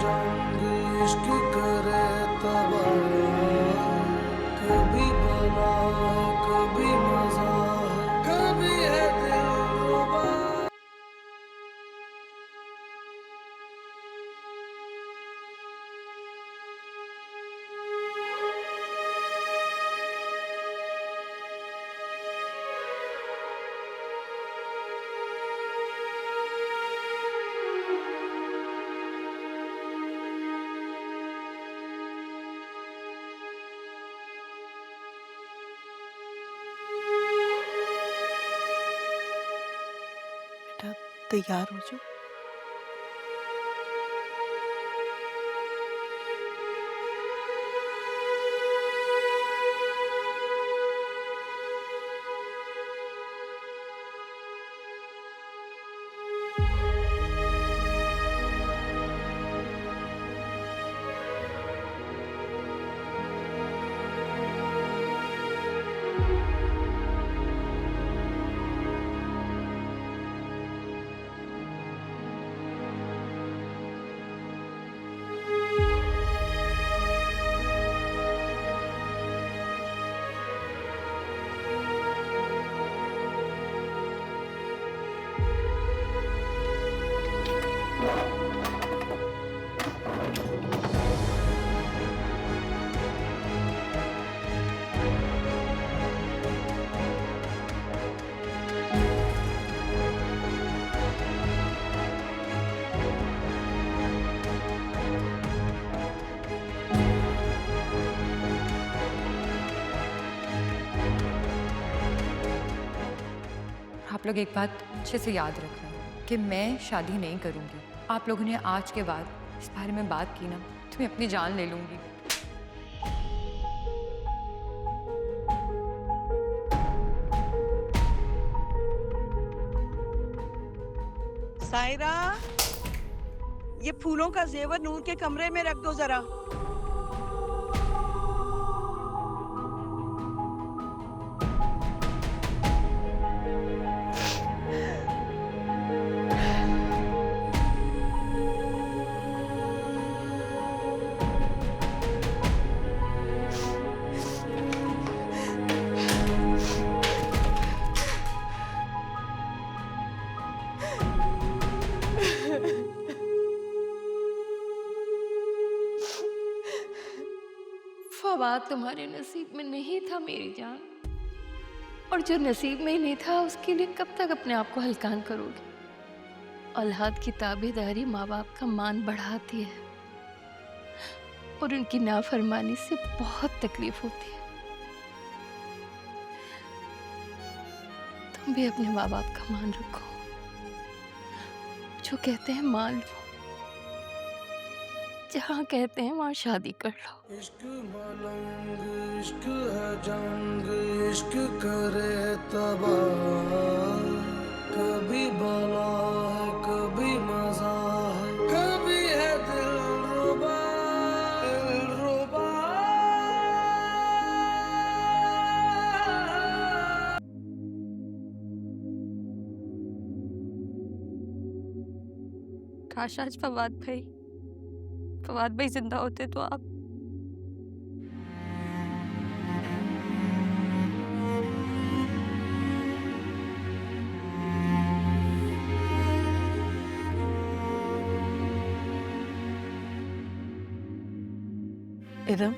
जंग इश्क करे तबाह, कभी बला है कभी मजा है कभी है दिलरुबा। बेटा तैयार हो जाओ। आप लोग एक बात अच्छे से याद रखना कि मैं शादी नहीं करूंगी। आप लोगों ने आज के बाद इस बारे में बात की ना तो मैं अपनी जान ले लूंगी। सायरा, ये फूलों का जेवर नूर के कमरे में रख दो जरा। फवाद तुम्हारे नसीब में नहीं था मेरी जान, और जो नसीब में ही नहीं था उसके लिए कब तक अपने आप को हलकान करोगे। औलाद की ताबेदारी माँ बाप का मान बढ़ाती है और उनकी नाफरमानी से बहुत तकलीफ होती है। तुम भी अपने माँ बाप का मान रखो, जो कहते हैं मान लो, जहाँ कहते हैं वहाँ शादी कर लो। इश्क मलंग इश्क है जंग इश्क करे तबाह, कभी बला है कभी मजा है कभी है दिलरुबा दिलरुबा। काश आज फवाद भाई जिंदा होते तो आप इरम,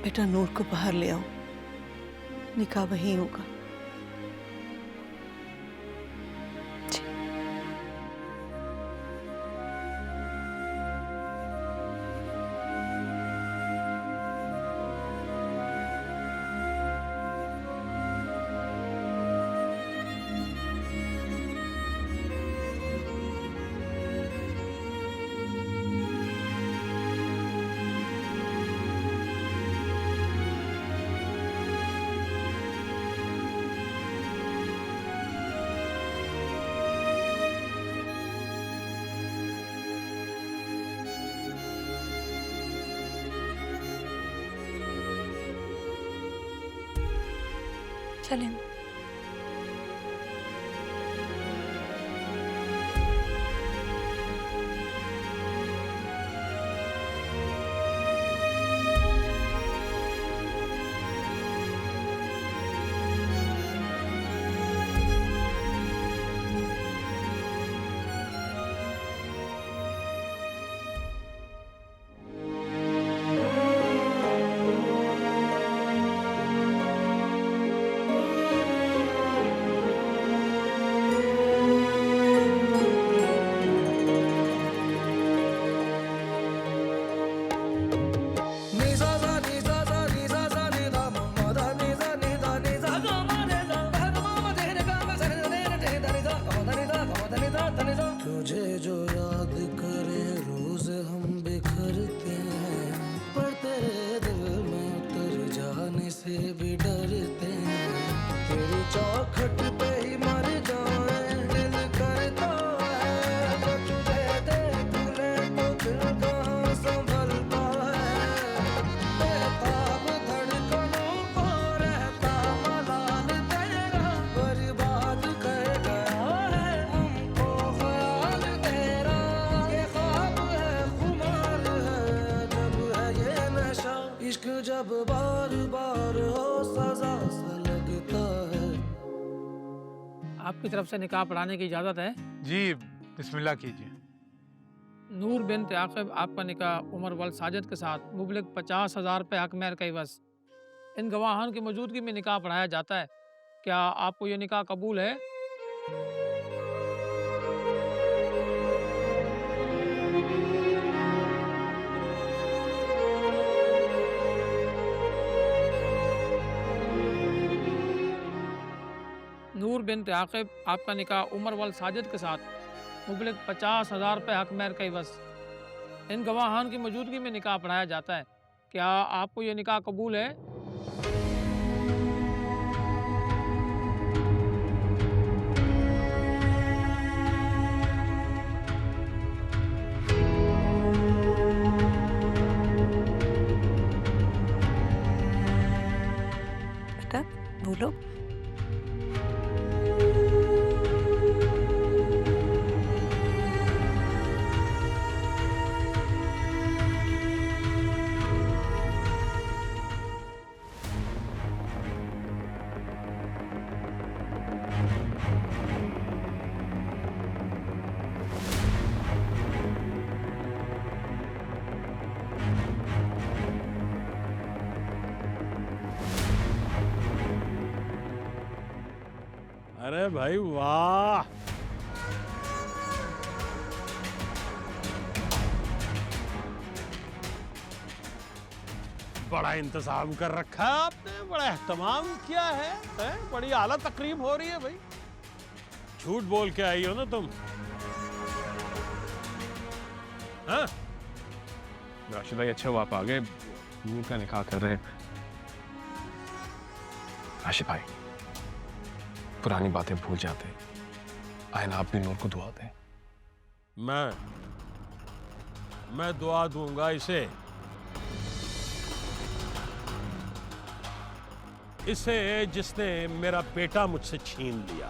बेटा नूर को बाहर ले आओ, निकाह वहीं होगा। चलें। जब बार बार हो सजा सा लगता है। आपकी तरफ से निकाह पढ़ाने की इजाज़त है? जी बिस्मिल्लाह कीजिए। नूर बिन आकिब आपका निकाह उमर वल साजिद के साथ मुबलिग 50,000 रुपये हक महर का इवज़ इन गवाहान की मौजूदगी में निकाह पढ़ाया जाता है। क्या आपको ये निकाह कबूल है? नूर बिन आकिब आपका निकाह उमर वल साजिद के साथ मुबलिग 50,000 रुपये हक महर का इवज़ इन गवाहान की मौजूदगी में निकाह पढ़ाया जाता है। क्या आपको ये निकाह कबूल है? बेटा बोलो। अरे भाई वाह, बड़ा इंतजाम कर रखा है आपने, बड़ा एहतमाम किया है? बड़ी आला तकरीब हो रही है भाई। झूठ बोल के आई हो ना तुम? हाँ? राशिद भाई अच्छा हुआ आप आ गए, नूर का निकाह कर रहे हैं। राशिद भाई पुरानी बातें भूल जाते हैं, आए ना आप भी नूर को दुआ दें। मैं दुआ दूंगा इसे जिसने मेरा बेटा मुझसे छीन लिया।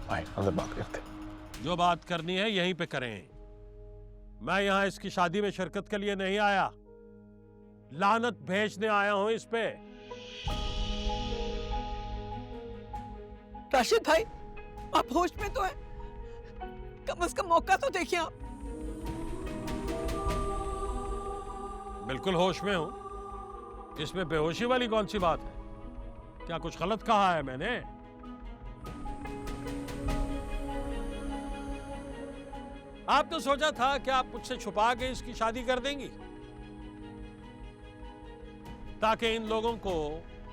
आए अंदर बात करते। जो बात करनी है यहीं पे करें। मैं यहां इसकी शादी में शिरकत के लिए नहीं आया, लानत भेजने आया हूं इस पे। राशिद भाई आप होश में तो हैं, कम से कम मौका तो देखिए आप। बिल्कुल होश में हूं, इसमें बेहोशी वाली कौन सी बात है? क्या कुछ गलत कहा है मैंने? आपने सोचा था कि आप मुझसे छुपा के इसकी शादी कर देंगी ताकि इन लोगों को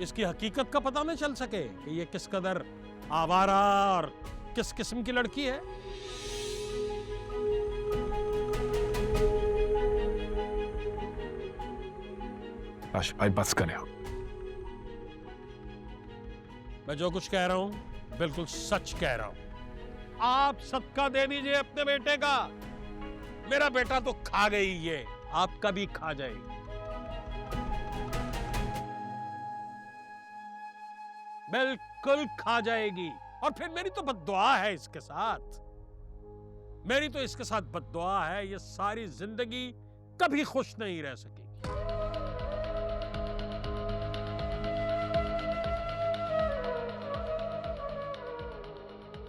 इसकी हकीकत का पता न चल सके कि ये किस कदर आवारा और किस किस्म की लड़की है। राशिद भाई बस करें आप। मैं जो कुछ कह रहा हूं बिल्कुल सच कह रहा हूं। आप सदका दे दीजिए अपने बेटे का। मेरा बेटा तो खा गई, ये आपका भी खा जाएगी। बिल्कुल खा जाएगी। और फिर मेरी तो बद्दुआ है इसके साथ, मेरी तो इसके साथ बद्दुआ है, ये सारी जिंदगी कभी खुश नहीं रह सकेगी।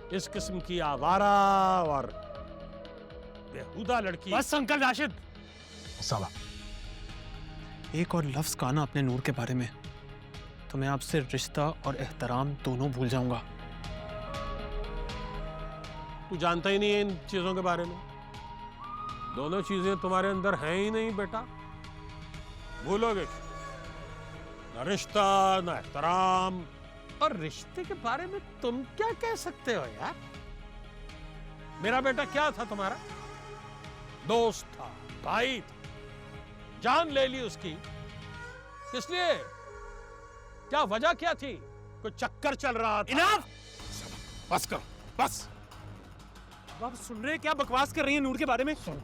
इस किस्म की आवारा और बेहुदा लड़की। बस अंकल राशिद, साला एक और लफ्ज कहा ना अपने नूर के बारे में तो मैं आपसे रिश्ता और एहतराम दोनों भूल जाऊंगा। तू जानता ही नहीं है इन चीजों के बारे में। दोनों चीजें तुम्हारे अंदर हैं ही नहीं बेटा, भूलोगे क्या? न रिश्ता न एहतराम। और रिश्ते के बारे में तुम क्या कह सकते हो यार? मेरा बेटा क्या था तुम्हारा? दोस्त था, भाई था, जान ले ली उसकी। किस लिए? क्या वजह क्या थी? कोई चक्कर चल रहा था? इनाफ! बस करो बस। आप सुन रहे हैं क्या बकवास कर रही हैं नूर के बारे में? सुन।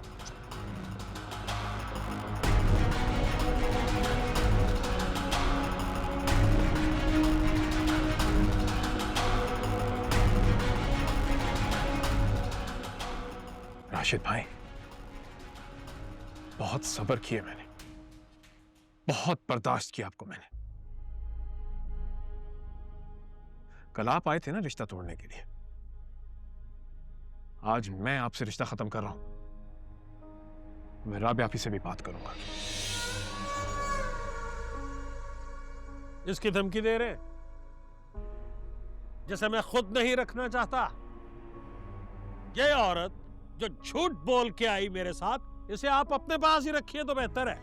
राशिद भाई, बहुत सब्र किए मैंने, बहुत बर्दाश्त किया आपको मैंने। कल आप आए थे ना रिश्ता तोड़ने के लिए, आज मैं आपसे रिश्ता खत्म कर रहा हूं। मैं राबिया से भी बात करूंगा। इसकी धमकी दे रहे जैसे मैं खुद नहीं रखना चाहता। ये औरत जो झूठ बोल के आई मेरे साथ, इसे आप अपने पास ही रखिए तो बेहतर है।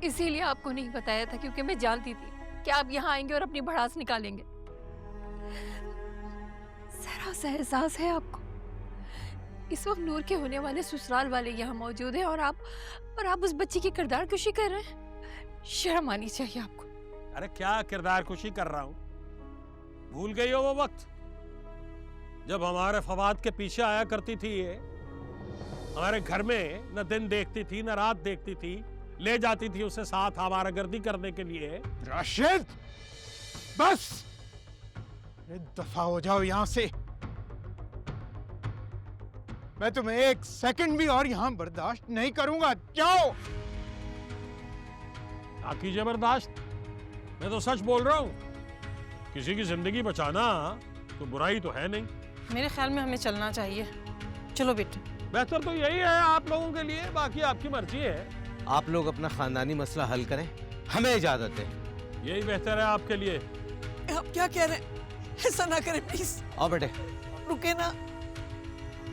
इसीलिए आपको नहीं बताया था, क्योंकि मैं जानती थी कि आप यहाँ आएंगे और अपनी भड़ास निकालेंगे। जरा सा एहसास है आपको, इस वक्त नूर के होने वाले ससुराल वाले यहाँ मौजूद हैं और आप उस बच्ची की किरदार कुशी कर रहे हैं। शर्म आनी चाहिए आपको। अरे क्या किरदार कुशी कर रहा हूं? भूल गई हो वो वक्त जब हमारे फवाद के पीछे आया करती थी ये? हमारे घर में न दिन देखती थी न रात देखती थी, ले जाती थी उसे साथ आवारागर्दी करने के लिए। राशिद, बस दफा हो जाओ यहां से। मैं तुम्हें एक सेकंड भी और यहां बर्दाश्त नहीं करूंगा। जाओ। क्या कीजिए बर्दाश्त? मैं तो सच बोल रहा हूं। किसी की जिंदगी बचाना तो बुराई तो है नहीं। मेरे ख्याल में हमें चलना चाहिए। चलो बेटे। बेहतर तो यही है आप लोगों के लिए, बाकी आपकी मर्जी है। आप लोग अपना खानदानी मसला हल करें, हमें इजाजत है। यही बेहतर है आपके लिए। आप क्या कह रहे हैं? ऐसा ना करें प्लीज। आओ बेटे। रुके ना।